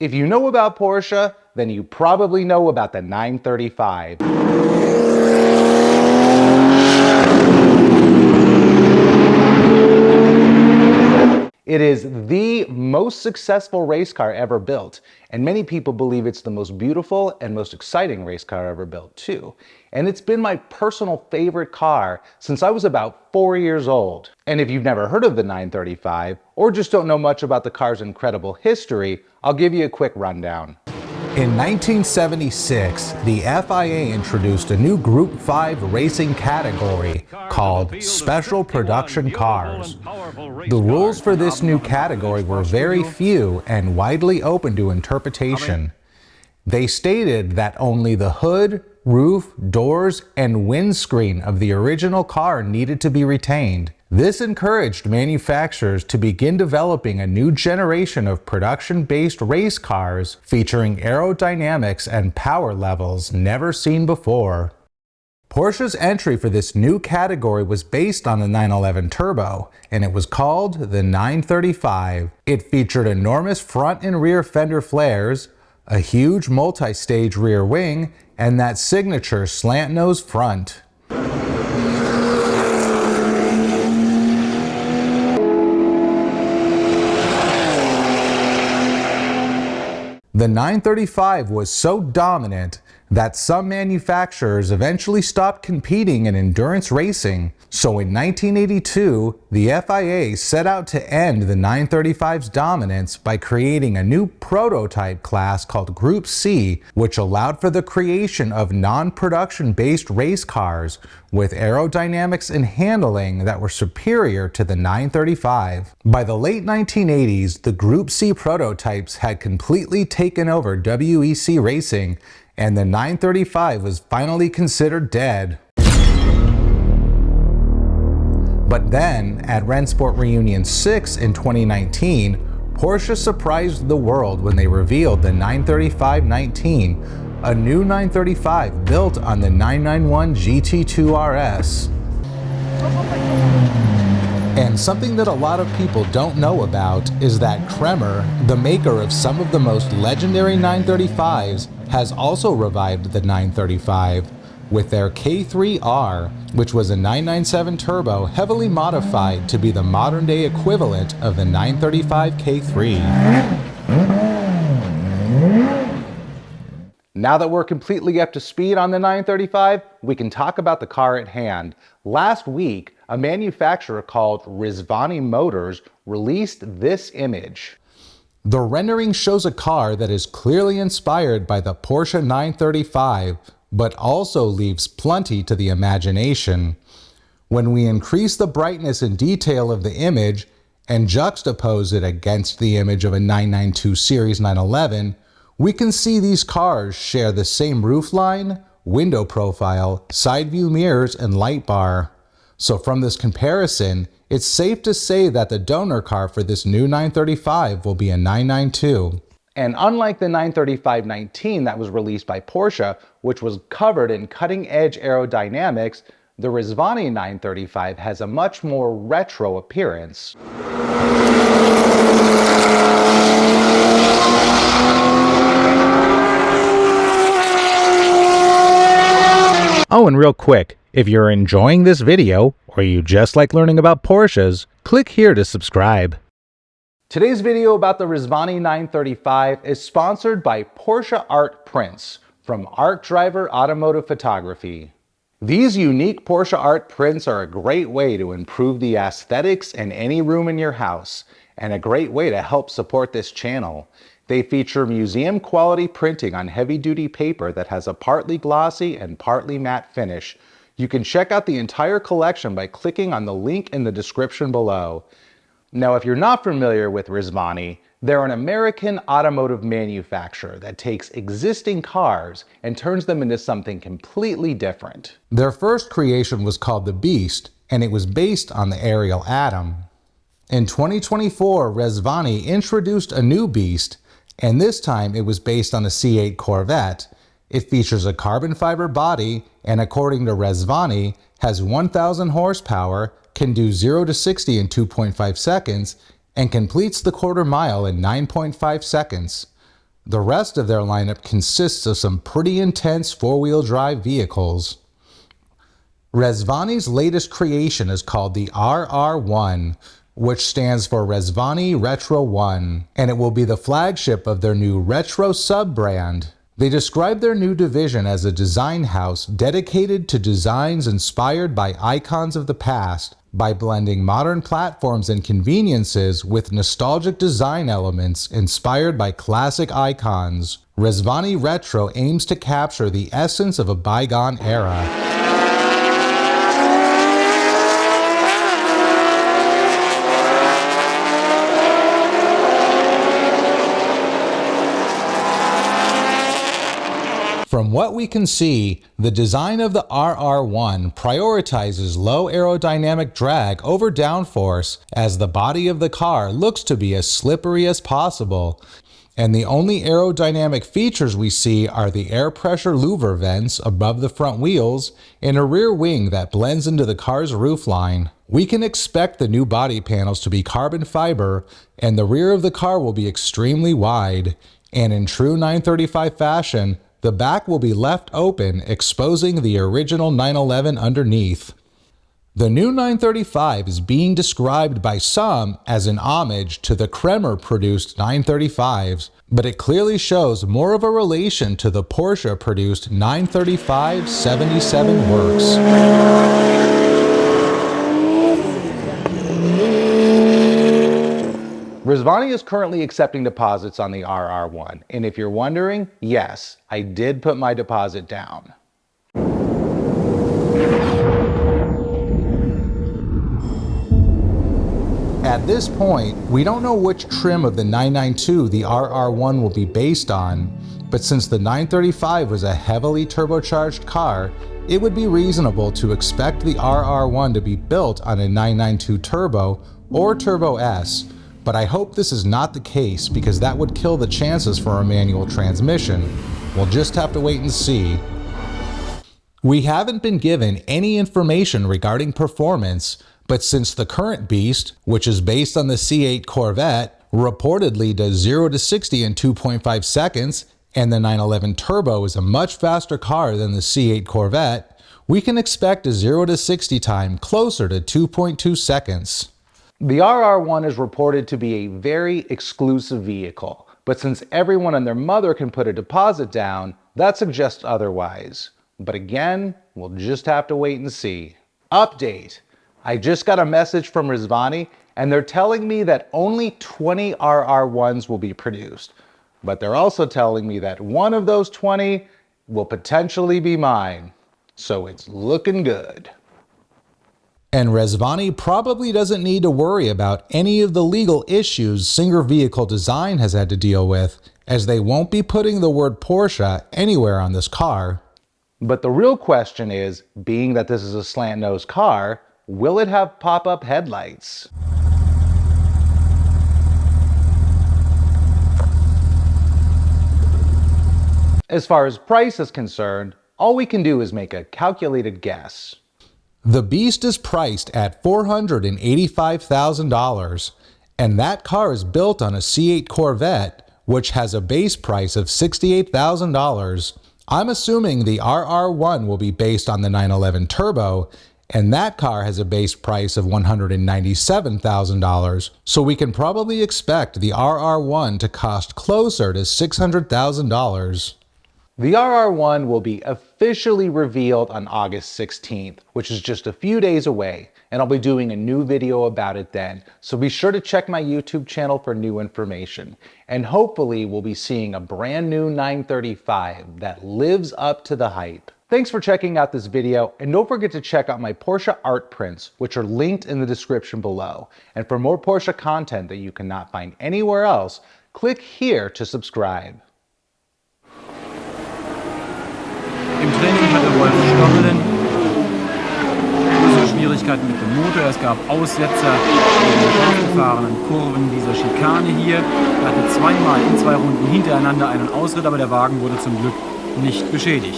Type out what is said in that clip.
If you know about Porsche, then you probably know about the 935. It is the most successful race car ever built, and many people believe it's the most beautiful and most exciting race car ever built too. And it's been my personal favorite car since I was about 4 years old. And if you've never heard of the 935, or just don't know much about the car's incredible history, I'll give you a quick rundown. In 1976, the FIA introduced a new Group 5 racing category called Special Production Cars. The rules for this new category were very few and widely open to interpretation. They stated that only the hood, roof, doors, and windscreen of the original car needed to be retained. This encouraged manufacturers to begin developing a new generation of production-based race cars featuring aerodynamics and power levels never seen before. Porsche's entry for this new category was based on the 911 Turbo, and it was called the 935. It featured enormous front and rear fender flares, a huge multi-stage rear wing, and that signature slant-nose front. The 935 was so dominant that some manufacturers eventually stopped competing in endurance racing. So in 1982, the FIA set out to end the 935's dominance by creating a new prototype class called Group C, which allowed for the creation of non-production based race cars with aerodynamics and handling that were superior to the 935. By the late 1980s, the Group C prototypes had completely taken over WEC racing, and the 935 was finally considered dead. But then, at Rennsport Reunion 6 in 2019, Porsche surprised the world when they revealed the 935-19, a new 935 built on the 991 GT2 RS. And something that a lot of people don't know about is that Kremer, the maker of some of the most legendary 935s, has also revived the 935 with their K3R, which was a 997 turbo heavily modified to be the modern-day equivalent of the 935 K3. Now that we're completely up to speed on the 935, we can talk about the car at hand. Last week, a manufacturer called Rizvani Motors released this image. The rendering shows a car that is clearly inspired by the Porsche 935, but also leaves plenty to the imagination. When we increase the brightness and detail of the image and juxtapose it against the image of a 992 Series 911, we can see these cars share the same roofline, window profile, side view mirrors, and light bar. So from this comparison, it's safe to say that the donor car for this new 935 will be a 992. And unlike the 935-19 that was released by Porsche, which was covered in cutting-edge aerodynamics, the Rezvani 935 has a much more retro appearance. Oh, and real quick, if you're enjoying this video, or you just like learning about Porsches, click here to subscribe. Today's video about the Rezvani 935 is sponsored by Porsche Art Prints from Art Driver Automotive Photography. These unique Porsche art prints are a great way to improve the aesthetics in any room in your house, and a great way to help support this channel. They feature museum quality printing on heavy-duty paper that has a partly glossy and partly matte finish. You can check out the entire collection by clicking on the link in the description below. Now, if you're not familiar with Rizvani, they're an American automotive manufacturer that takes existing cars and turns them into something completely different. Their first creation was called the Beast, and it was based on the Ariel Atom. In 2024, Rezvani introduced a new Beast, and this time it was based on a C8 Corvette. It features a carbon fiber body and, according to Rezvani, has 1,000 horsepower, can do 0 to 60 in 2.5 seconds, and completes the quarter mile in 9.5 seconds. The rest of their lineup consists of some pretty intense four-wheel drive vehicles. Rezvani's latest creation is called the RR1, which stands for Rezvani Retro 1, and it will be the flagship of their new Retro sub-brand. They describe their new division as a design house dedicated to designs inspired by icons of the past, by blending modern platforms and conveniences with nostalgic design elements inspired by classic icons. Rezvani Retro aims to capture the essence of a bygone era. From what we can see, the design of the RR1 prioritizes low aerodynamic drag over downforce, as the body of the car looks to be as slippery as possible. And the only aerodynamic features we see are the air pressure louver vents above the front wheels and a rear wing that blends into the car's roofline. We can expect the new body panels to be carbon fiber, and the rear of the car will be extremely wide. And in true 935 fashion, the back will be left open, exposing the original 911 underneath. The new 935 is being described by some as an homage to the Kremer-produced 935s, but it clearly shows more of a relation to the Porsche-produced 935 77 Works. Rizvani is currently accepting deposits on the RR1, and if you're wondering, yes, I did put my deposit down. At this point, we don't know which trim of the 992 the RR1 will be based on, but since the 935 was a heavily turbocharged car, it would be reasonable to expect the RR1 to be built on a 992 Turbo or Turbo S. But I hope this is not the case, because that would kill the chances for a manual transmission. We'll just have to wait and see. We haven't been given any information regarding performance, but since the current beast, which is based on the C8 Corvette, reportedly does 0 to 60 in 2.5 seconds, and the 911 Turbo is a much faster car than the C8 Corvette, we can expect a 0 to 60 time closer to 2.2 seconds. The RR1 is reported to be a very exclusive vehicle, but since everyone and their mother can put a deposit down, that suggests otherwise. But again, we'll just have to wait and see. Update! I just got a message from Rizvani, and they're telling me that only 20 RR1s will be produced. But they're also telling me that one of those 20 will potentially be mine. So it's looking good. And Rezvani probably doesn't need to worry about any of the legal issues Singer Vehicle Design has had to deal with, as they won't be putting the word Porsche anywhere on this car. But the real question is, being that this is a slant-nose car, will it have pop-up headlights? As far as price is concerned, all we can do is make a calculated guess. The Beast is priced at $485,000, and that car is built on a C8 Corvette, which has a base price of $68,000. I'm assuming the RR1 will be based on the 911 Turbo, and that car has a base price of $197,000, so we can probably expect the RR1 to cost closer to $600,000. The RR1 will be officially revealed on August 16th, which is just a few days away, and I'll be doing a new video about it then, so be sure to check my YouTube channel for new information. And hopefully we'll be seeing a brand new 935 that lives up to the hype. Thanks for checking out this video, and don't forget to check out my Porsche art prints, which are linked in the description below. And for more Porsche content that you cannot find anywhere else, click here to subscribe. Im Training hatte Wolf Stockeln größere Schwierigkeiten mit dem Motor. Es gab Aussetzer in den aufgefahrenen Kurven dieser Schikane hier. Er hatte zweimal in 2 Runden hintereinander einen Ausritt, aber der Wagen wurde zum Glück nicht beschädigt.